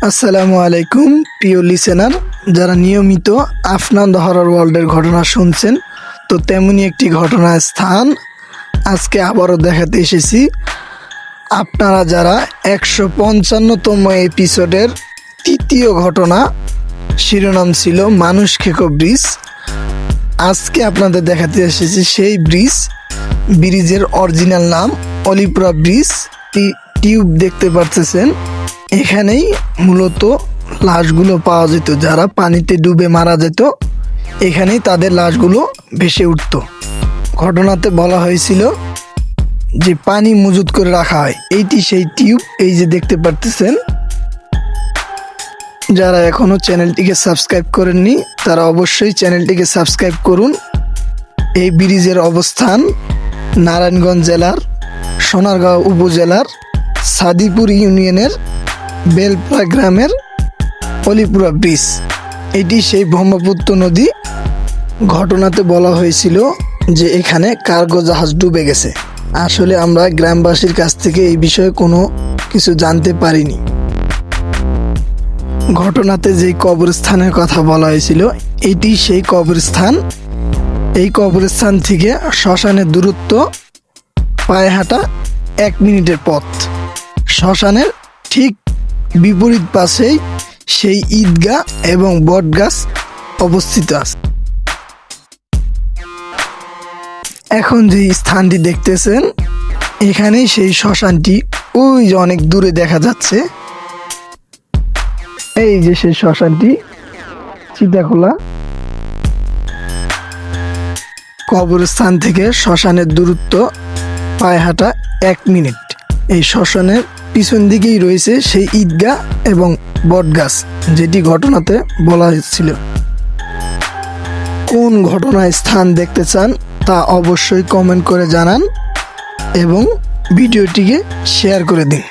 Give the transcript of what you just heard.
আসসালামু আলাইকুম প্রিয় লিসেনার, যারা নিয়মিত আফনান দ্য হরর ওয়ার্ল্ডের ঘটনা শুনছেন, তো তেমনি একটি ঘটনার স্থান আজকে আবারও দেখাতে এসেছি। আপনারা যারা 155তম এপিসোডের তৃতীয় ঘটনা, শিরোনাম ছিল মানুষ খেকো ব্রিজ, আজকে আপনাদের দেখাতে এসেছি সেই ব্রিজের অরিজিনাল নাম অলিপুরা ব্রিজ। টিউব দেখতে পারতেছেন, এখানেই মূলত লাশগুলো পাওয়া যেত। যারা পানিতে ডুবে মারা যেত, এখানেই তাদের লাশগুলো ভেসে উঠত। ঘটনাতে বলা হয়েছিল যে পানি মজুত করে রাখা হয়, এইটি সেই টিউব। এই যে দেখতে পারতেছেন, যারা এখনো চ্যানেলটিকে সাবস্ক্রাইব করেননি তারা অবশ্যই চ্যানেলটিকে সাবস্ক্রাইব করুন। এই ব্রিজের অবস্থান নারায়ণগঞ্জ জেলার সোনারগাঁও উপজেলার সাদিপুর ইউনিয়নের বেলপাড়া গ্রামের অলিপুরা ব্রিজ। এটি সেই ব্রহ্মপুত্র নদী। ঘটনাতে বলা হয়েছিল যে এখানে কার্গো জাহাজ ডুবে গেছে। আসলে আমরা গ্রামবাসীর কাছ থেকে এই বিষয়ে কোনো কিছু জানতে পারিনি। ঘটনাতে যে কবরস্থানের কথা বলা হয়েছিল, এটি সেই কবরস্থান। এই কবরস্থান থেকে শ্মশানের দূরত্ব পায়ে হাঁটা 1 মিনিটের পথ। শ্মশানের ঠিক বিপরীত পাশেই সেই ঈদগাহ এবং বটগাছ অবস্থিত আছে। এখন যে স্থানটি দেখতেছেন, এখানেই সেই শ্মশানটি। ওই যে অনেক দূরে দেখা যাচ্ছে, এই যে সেই শ্মশানটি চিতাখোলা। কবরস্থান থেকে শ্মশানের দূরত্ব পায়ে হাঁটা 1 মিনিট। এই শ্মশানের পিছন দিকেই রয়েছে সেই ঈদগাহ এবং বটগাছ, যেটি ঘটনাতে বলা হয়েছিল। কোন ঘটনার স্থান দেখতে চান তা অবশ্যই কমেন্ট করে জানান এবং ভিডিওটিকে শেয়ার করে দিন।